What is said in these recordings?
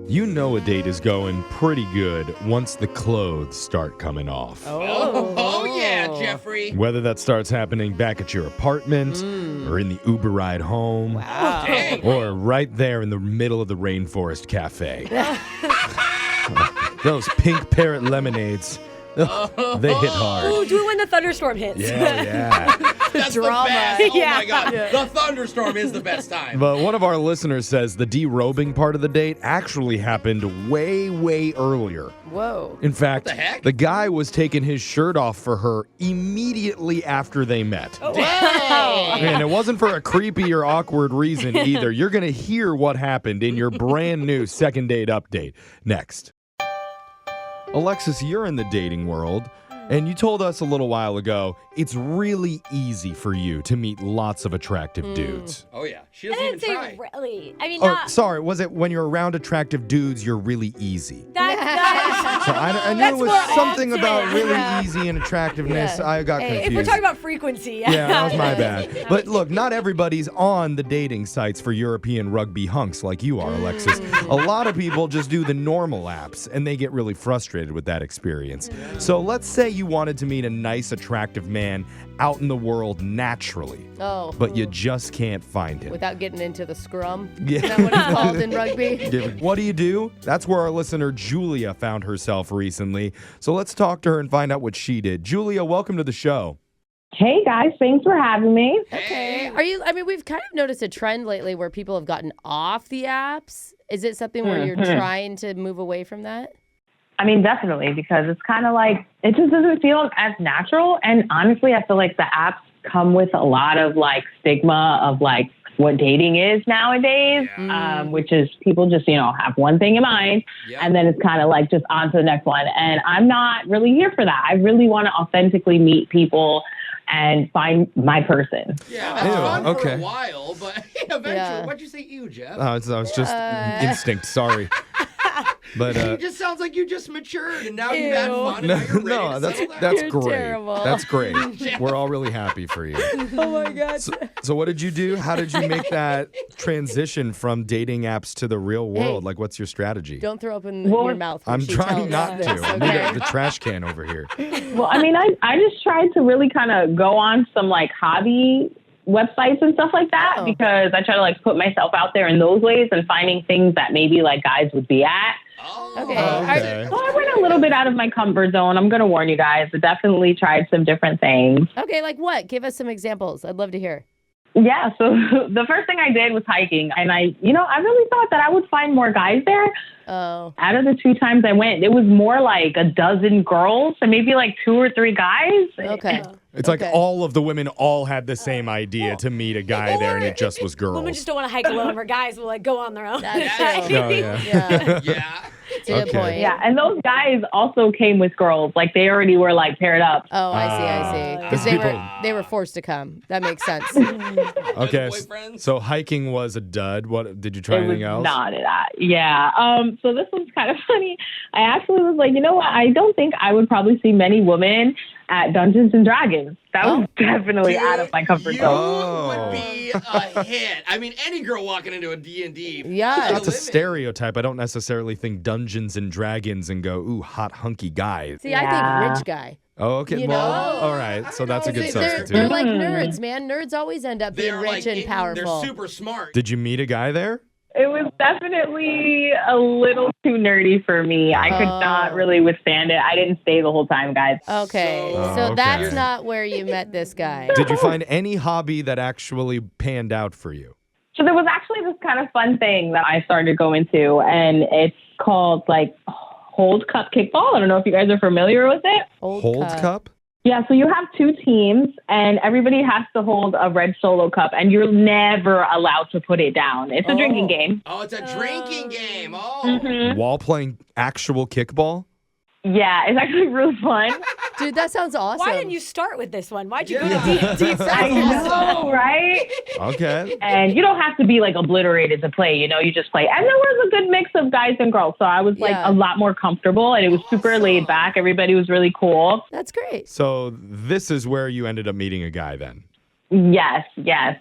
You know a date is going pretty good once the clothes start coming off. Oh yeah, Jeffrey. Whether that starts happening back at your apartment or in the Uber ride home. Wow. Dang. Or right there in the middle of the Rainforest Cafe. Those pink parrot lemonades, they hit hard. Ooh, do it when the thunderstorm hits. Yeah. That's Drama. the best. Oh Yeah. my God. The thunderstorm is the best time. But one of our listeners says the derobing part of the date actually happened way, way earlier. Whoa. In fact, What the heck? the guy was taking his shirt off for her immediately after they met. Oh, wow. And it wasn't for a creepy or awkward reason either. You're going to hear what happened in your brand new second date update next. Alexis, you're in the dating world, and you told us a little while ago it's really easy for you to meet lots of attractive dudes. Oh yeah, she I doesn't even didn't try. say really. I mean, Oh, not. sorry, was it when you're around attractive dudes, you're really easy? That So I knew That's it was more something often. about really Yeah. easy and attractiveness. Yeah. I got Hey, confused. if we're talking about frequency. Yeah, that was my bad. But look, not everybody's on the dating sites for European rugby hunks like you are, Alexis. A lot of people just do the normal apps, and they get really frustrated with that experience. So let's say you wanted to meet a nice, attractive man out in the world naturally, Oh. but you just can't find him. Without getting into the scrum? Yeah. Is that what it's called in rugby? What do? That's where our listener Julia found herself recently. So let's talk to her and find out what she did. Julia, welcome to the show. Hey guys, thanks for having me. Okay. We've kind of noticed a trend lately where people have gotten off the apps. Is it something where you're trying to move away from that? I mean, definitely, because it's kind of like, it just doesn't feel as natural. And honestly, I feel like the apps come with a lot of like stigma of like what dating is nowadays, which is people just, have one thing in mind. Yep. And then it's kind of like just on to the next one. And I'm not really here for that. I really want to authentically meet people and find my person. Yeah, that's Ew, fun for okay. a while, but eventually, Yeah. what'd you say, you, Jeff? I was just instinct, sorry. But it just sounds like you just matured and now you've had fun and now you're ready no, to that's settle down. that's You're great. terrible. That's great. We're all really happy for you. Oh my God. So what did you do? How did you make that transition from dating apps to the real world? Like, what's your strategy? Don't throw open Well, your mouth. when I'm she trying tells not this, to. I Okay? need the trash can over here. Well, I mean, I just tried to really kind of go on some like hobby websites and stuff like that because I try to like put myself out there in those ways and finding things that maybe like guys would be at. Okay. Okay. So I went a little bit out of my comfort zone. I'm going to warn you guys. I definitely tried some different things. Okay, like what? Give us some examples. I'd love to hear. Yeah, so the first thing I did was hiking. And I really thought that I would find more guys there. Oh. Out of the 2 times I went, it was more like a dozen girls and maybe like 2 or 3 guys. Okay. It's like Okay. all of the women all had the same idea to meet a guy there, and it just was Women girls. just don't want to hike alone, where guys will like go on their own. That's Oh, true. yeah. Yeah. Yeah. It's a good Okay. point. Yeah, and those guys also came with girls. Like they already were like paired up. Oh, I see. Because People- they were forced to come. That makes sense. Okay, Boyfriends? so hiking was a dud. What did you try It was anything else? not that. Yeah. So this was kind of funny. I actually was like, you know what? I don't think I would probably see many women at Dungeons and Dragons. That was definitely out of my comfort You zone. would be a hit. I mean, any girl walking into a D&D. Yeah. That's a stereotype. I don't necessarily think Dungeons and Dragons and go, ooh, hot hunky guy. See, I think rich guy. Oh, okay. You Well, know? all right. So that's a good They're substitute. like nerds, man. Nerds always end up being They're rich like, and powerful. They're super smart. Did you meet a guy there? It was definitely a little too nerdy for me. I could not really withstand it. I didn't stay the whole time, guys. Okay. Oh, So okay. that's not where you met this guy. Did you find any hobby that actually panned out for you? So there was actually this kind of fun thing that I started going to, and it's called like Hold Cup Kickball. I don't know if you guys are familiar with it. Hold cup? Yeah, so you have 2 teams, and everybody has to hold a red solo cup, and you're never allowed to put it down. It's a drinking game. Oh, it's a drinking game. Oh. While playing actual kickball? Yeah, it's actually really fun. Dude, that sounds awesome. Why didn't you start with this one? Why'd you go Yeah. to deep I know, right? Okay. And you don't have to be like obliterated to play, you just play. And there was a good mix of guys and girls. So I was like Yeah. a lot more comfortable, and it was super laid back. Everybody was really cool. That's great. So this is where you ended up meeting a guy then? Yes,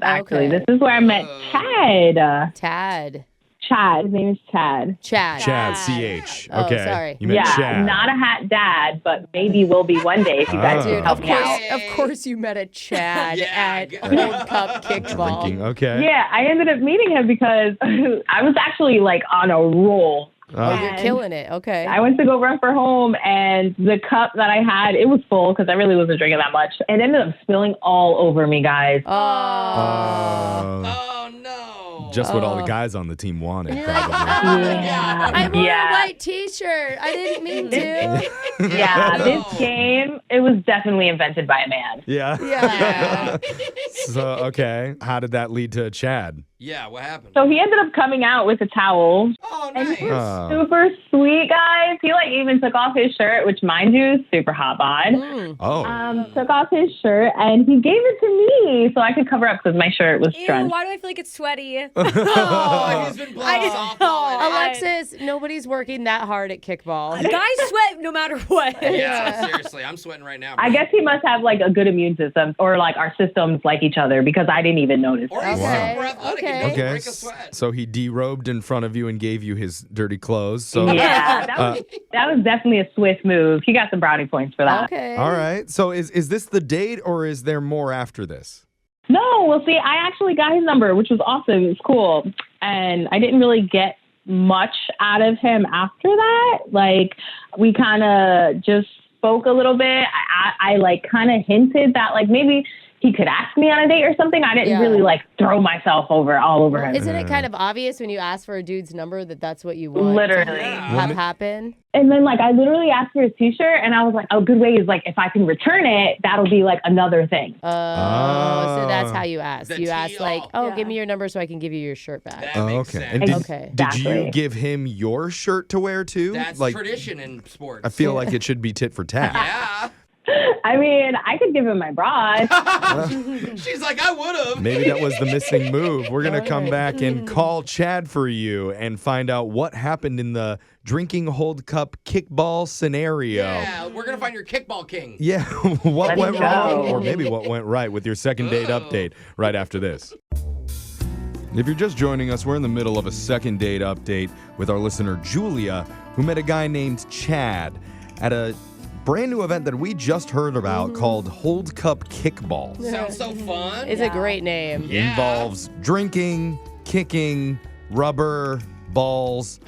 actually. Okay. This is where I met Ted. Tad. Chad. His name is Chad. Chad. Chad, CH. Oh, Okay. sorry. You meant Chad. Not a hat dad, but maybe will be one day if you guys Oh. can Dude, help of me out. course you met a Chad Yeah, at good. World Cup kickball. Drinking. Okay. Yeah, I ended up meeting him because I was actually like on a roll. Oh, you're And killing it. Okay. I went to go run for home, and the cup that I had, it was full because I really wasn't drinking that much. It ended up spilling all over me, guys. Uh, Oh, no. just what all the guys on the team wanted, You're like, probably. I wore Yeah. a white T-shirt. I didn't mean to. Yeah, No. this game, it was definitely invented by a man. Yeah. Yeah. So, okay. How did that lead to Chad? Yeah, what happened? So he ended up coming out with a towel. Oh, And nice. he was Oh. super sweet, guys. He like even took off his shirt, which mind you, is super hot bod. Mm. Oh. Took off his shirt and he gave it to me so I could cover up because my shirt was Ew, drenched. why do I feel like it's sweaty? Oh, he's been playing I softball. know. Alexis, nobody's working that hard at kickball. Guys sweat no matter what. Yeah, seriously. I'm sweating right now. I guess he must have like a good immune system or like our systems like each other because I didn't even notice. Or he's Okay, super athletic okay. and doesn't Okay. break a sweat. So he derobed in front of you and gave you his dirty clothes. So Yeah, that was definitely a swift move. He got some brownie points for that. Okay. all right. So is this the date or is there more after this? No, well, see, I actually got his number, which was awesome. It was cool. And I didn't really get much out of him after that. Like, we kind of just spoke a little bit. I like kind of hinted that like maybe he could ask me on a date or something. I didn't Yeah. really like throw myself over all over him. Isn't it kind of obvious when you ask for a dude's number that that's what you want Literally. to Yeah. have happen? And then like I literally asked for his t-shirt and I was like, oh, good way is like if I can return it, that'll be like another thing. So that's how you ask. The You ask like, TL. oh, Yeah. give me your number so I can give you your shirt back. That Oh, makes okay. sense. And did, Okay. did you Exactly. give him your shirt to wear too? That's like, tradition in sports. I feel like it should be tit for tat. Yeah. I mean, I could give him my broad. She's like, I would have. Maybe that was the missing move. We're going to come back and call Chad for you and find out what happened in the drinking hold cup kickball scenario. Yeah, we're going to find your kickball king. Yeah, what Let's went wrong? go. Or maybe what went right with your second date Oh. update right after this. If you're just joining us, we're in the middle of a second date update with our listener Julia, who met a guy named Chad at a brand new event that we just heard about called Hold Cup Kickball. Sounds so fun. It's a great name. Yeah. Involves drinking, kicking, rubber, balls,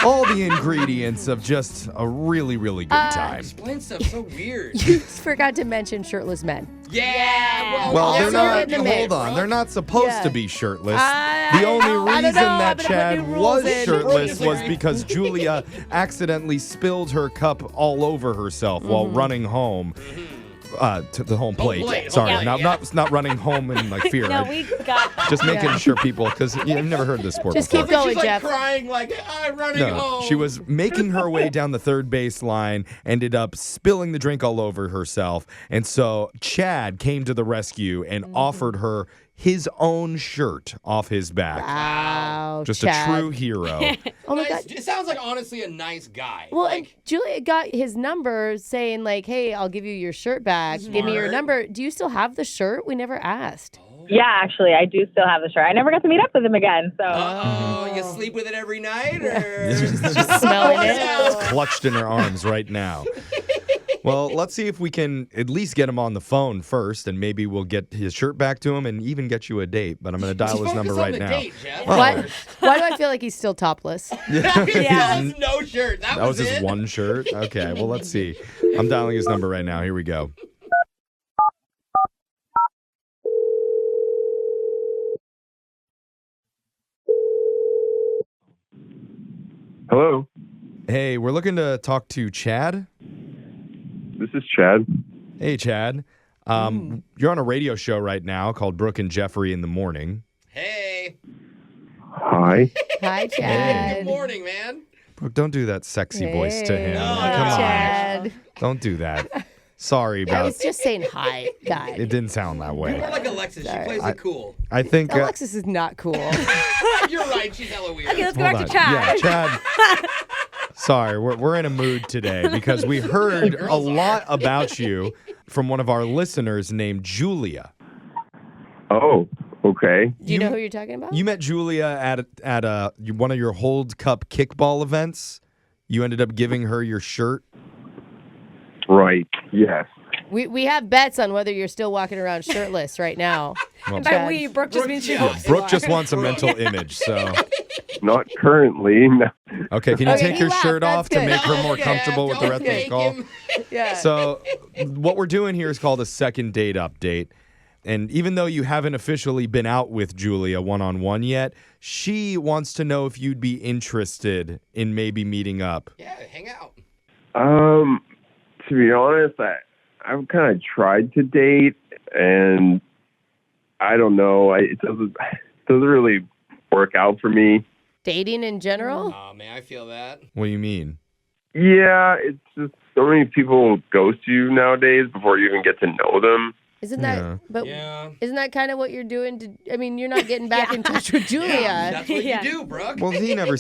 all the ingredients of just a really, really good time. Explain stuff so weird. You forgot to mention shirtless men. Yeah. Well, Also they're not. in the mix. Hold on, they're not supposed Yeah. to be shirtless. I The only don't know. reason I'm that gonna put Chad new rules was in. shirtless was Rules. because Julia accidentally spilled her cup all over herself while Mm-hmm. running home. To the home plate. plate, Sorry, home plate, not running home in like fear. No, we got that. Just making Yeah. sure people, because you've never heard this sport Just before. keep going, She's like Jeff. crying like, I'm running No, home. she was making her way down the third base line, ended up spilling the drink all over herself. And so Chad came to the rescue and offered her his own shirt off his back. Wow. Just Chad. a true hero. Oh my Nice- God. It sounds like honestly a nice guy. Well, and like, Julia got his number saying like, hey, I'll give you your shirt back. Give me your Smart. number. Do you still have the shirt? We never asked. Yeah, actually, I do still have the shirt. I never got to meet up with him again. So oh, you sleep with it every night, or Just smelling it. It's clutched in her arms right now. Well, let's see if we can at least get him on the phone first, and maybe we'll get his shirt back to him and even get you a date. But I'm going to dial his Focus number on right the now. Date, Jeff. Why do I feel like he's still topless? He has no shirt. That, That was it. his one shirt? Okay, well, let's see. I'm dialing his number right now. Here we go. Hello, Hey, we're looking to talk to Chad. this is Chad. Hey, Chad. You're on a radio show right now called Brooke and Jeffrey in the Morning. Hey, Hi. Hi, good Chad. morning, man. Brooke, don't do that sexy voice to him. Hey, Come on. Chad. Don't do that. Sorry I about was just saying hi, guy. it. Didn't sound that way. More like Alexis. She plays it cool. I think. Alexis is not cool. You're right. She's hella weird. Okay, let's go hold back on. to Chad. Yeah, Chad. Sorry, we're in a mood today because we heard a lot about you from one of our listeners named Julia. Oh, Okay. Do you know who you're talking about? You met Julia at one of your Hold Cup kickball events. You ended up giving her your shirt. Right. Yes. We have bets on whether you're still walking around shirtless right now. Well, By we, Brooke just means she hopes you Brooke are. just wants a mental image, so. Not currently. No. Okay, can you Okay, take he your laughed. shirt That's off to good. make her more Okay, comfortable with the rest of don't the make call? him- Yeah. So, what we're doing here is called a second date update. And even though you haven't officially been out with Julia one-on-one yet, she wants to know if you'd be interested in maybe meeting up. Yeah, hang out. To be honest, I've kind of tried to date, and I don't know. It doesn't really work out for me. Dating in general? Oh, man, I feel that. What do you mean? Yeah, it's just so many people ghost you nowadays before you even get to know them. Isn't that Yeah. but Yeah. isn't that kind of what you're doing you're not getting back in touch with Julia. That's what Yeah. you do, Brooke. Well, they never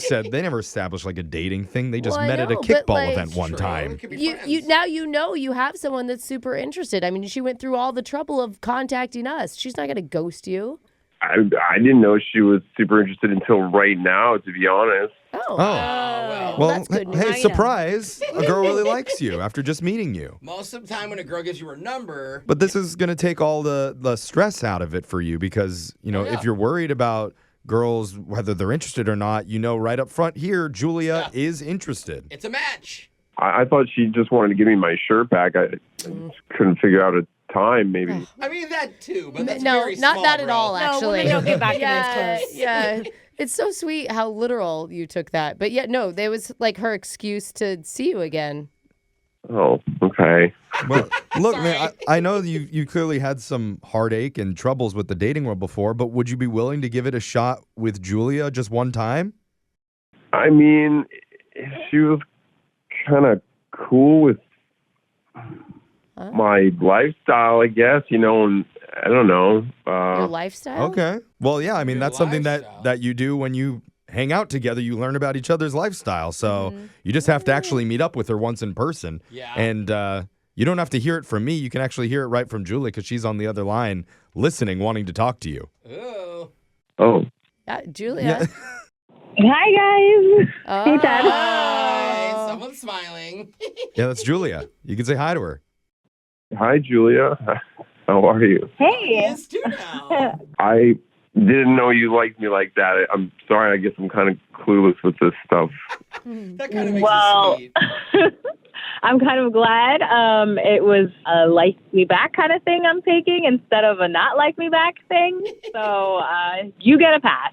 established like a dating thing. They just Well, I met at a know, but, kickball like- event one True, time. we could be You friends. now you have someone that's super interested. I mean, she went through all the trouble of contacting us. She's not going to ghost you. I didn't know she was super interested until right now, to be honest. Oh. well. Well, that's good news. hey, Now you know. surprise. A girl really likes you after just meeting you. Most of the time when a girl gives you her number, But this is going to take all the stress out of it for you because, Yeah. if you're worried about girls, whether they're interested or not, right up front here, Julia is interested. it's a match. I thought she just wanted to give me my shirt back. I just couldn't figure out a time, maybe. I mean, that too, but that's No, very not small, that at bro. all, No, actually. women don't get back in yeah, those clothes. yeah. It's so sweet how literal you took that. But yet, no, there was like her excuse to see you again. Oh, okay. Well, look, man, I know you clearly had some heartache and troubles with the dating world before, but would you be willing to give it a shot with Julia just one time? I mean, she was kind of cool with my lifestyle, I guess, and I don't know. Your lifestyle? Okay. Well, yeah, I mean, Your that's something lifestyle. that you do when you hang out together. You learn about each other's lifestyle. So you just have to actually meet up with her once in person. Yeah. And you don't have to hear it from me. You can actually hear it right from Julie because she's on the other line listening, wanting to talk to you. Ooh. Oh, Yeah, Julia. Hi, guys. Oh. Hey, Dad. Hi, someone's smiling. Yeah, that's Julia. You can say hi to her. hi, Julia. How are you? Hey. Yes, too now. I didn't know you liked me like that. I'm sorry. I guess I'm kind of clueless with this stuff. That kind of makes Well, it sweet. I'm kind of glad it was a like me back kind of thing I'm taking instead of a not like me back thing. So you get a pass.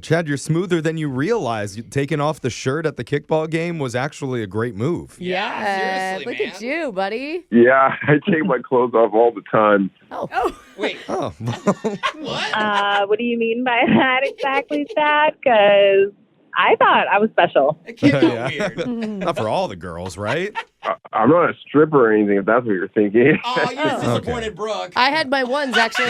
Chad, you're smoother than you realize. Taking off the shirt at the kickball game was actually a great move. Yeah, seriously, look at man. you, buddy. Yeah, I take my clothes off all the time. Oh, Wait, Oh, what? What do you mean by that exactly, Dad? Because I thought I was special. It came out yeah. weird. Not for all the girls, right? I'm not a stripper or anything, if that's what you're thinking. Oh, you disappointed Brooke. I had my ones actually.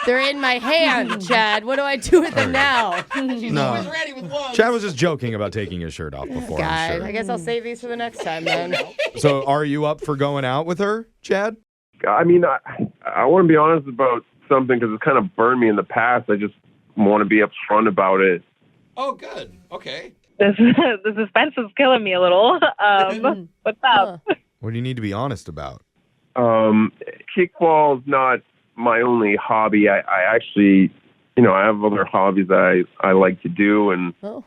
They're in my hand, Chad. What do I do with them now? She's No. always ready with one. Chad was just joking about taking his shirt off before, I'm God, sure. I guess I'll save these for the next time then. So are you up for going out with her, Chad? I mean, I want to be honest about something because it's kind of burned me in the past. I just want to be upfront about it. Oh, good. Okay. The suspense is killing me a little. What's up? What do you need to be honest about? Kickball is not my only hobby. I actually, I have other hobbies that I like to do, and Oh,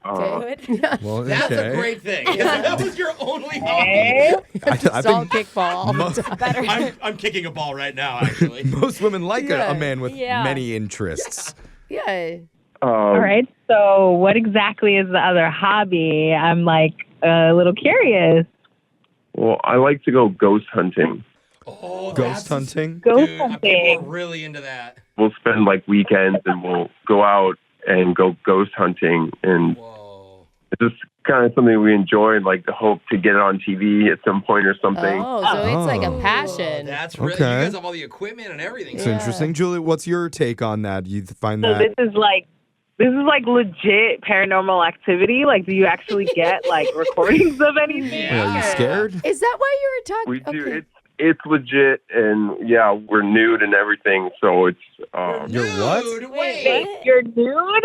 good. Well, That's okay. a great thing. That was your only hobby. Hey. I it's all think kickball all the time. I'm kicking a ball right now, actually. most women like Yeah. a man with Yeah. many interests. Yeah. All right. So, what exactly is the other hobby? I'm like a little curious. Well, I like to go ghost hunting. Oh, Ghost hunting? Ghost Dude, people hunting. are really into that. We'll spend like weekends and we'll go out and go ghost hunting, and Whoa. it's just kind of something we enjoy and like hope to get it on TV at some point or something. Oh, so it's like a Oh. passion. That's really, Okay. you guys have all the equipment and everything. It's Yeah. interesting. Julie, what's your take on that? You find So that? this is like legit paranormal activity. Like, do you actually get like recordings of anything? Are you scared? Is that why you were We talking? do. It's legit, and yeah, we're nude and everything. So it's You're what? Dude, Wait, wait. you're nude?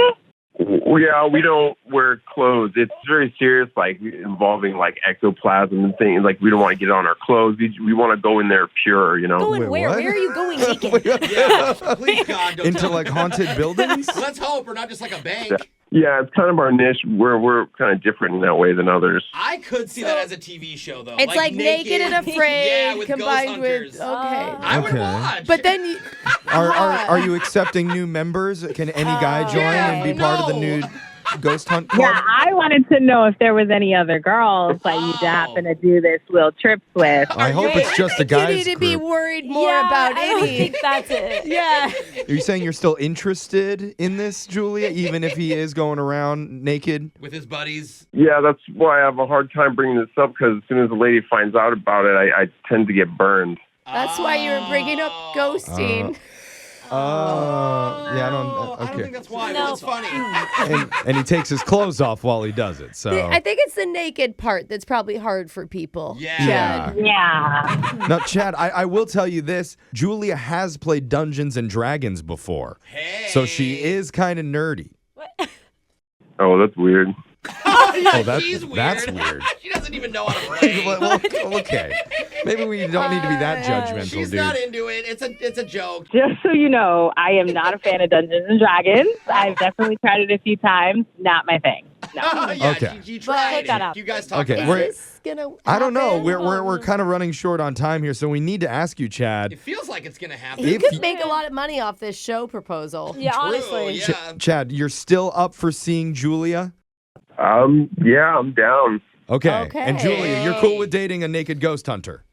yeah, we don't wear clothes. It's very serious, like involving like ectoplasm and things. Like we don't want to get on our clothes. We want to go in there pure, you know. Going Wait, where? what? Where are you going naked? Yeah, please God, don't Into tell like me. haunted buildings? Let's hope we're not just like a bank. Yeah, it's kind of our niche. We're kind of different in that way than others. I could see that as a TV show, though. It's like naked and afraid yeah, with combined ghost with. hunters. Okay. I would Okay. watch. But then you, Are you accepting new members? Can any guy join and be part of the no. nude ghost hunt club? Yeah, I wanted to know if there was any other girls that you'd Oh. happen to do this little trips with. I hope it's just a you guys need to be group. worried more Yeah, about I don't any. think that's it. Yeah. Are you saying you're still interested in this, Julia, even if he is going around naked? with his buddies. Yeah, that's why I have a hard time bringing this up because as soon as a lady finds out about it, I tend to get burned. That's why you were bringing up ghosting. Yeah, I don't. I don't Okay. think that's why. No. But it's funny. And he takes his clothes off while he does it. So I think it's the naked part that's probably hard for people. Yeah. Chad. Yeah. now, Chad, I will tell you this: Julia has played Dungeons and Dragons before, Hey. so she is kind of nerdy. Oh, that's weird. Yeah, that's- she's weird. that's weird. She doesn't even know how to play. Well, okay, maybe we don't need to be that judgmental, She's dude. not into it. It's a joke. Just so you know, I am not a fan of Dungeons and Dragons. I've definitely tried it a few times. Not my thing. No. Yeah, Okay. she tried Take that it. up. You guys talk Okay, about we're- it. Is this gonna I don't know. happen? We're kind of running short on time here, so we need to ask you, Chad. It feels like it's gonna happen. You If could you- make a lot of money off this show proposal. Yeah, True, honestly. yeah. Chad, you're still up for seeing Julia? Yeah, I'm down. Okay. Okay. And Julia, you're cool with dating a naked ghost hunter?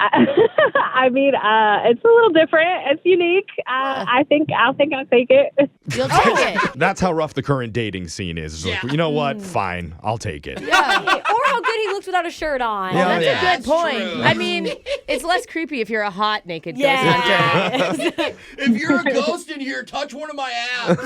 I mean, it's a little different. It's unique. I think I'll take it. You'll take it. That's how rough the current dating scene is. It's like, Yeah. you know what? Fine, I'll take it. Yeah. Or how good he looks without a shirt on. Yeah, That's yeah. a good That's point. true. I mean, it's less creepy if you're a hot naked ghost Yeah. hunter. If you're a ghost in here, touch one of my abs.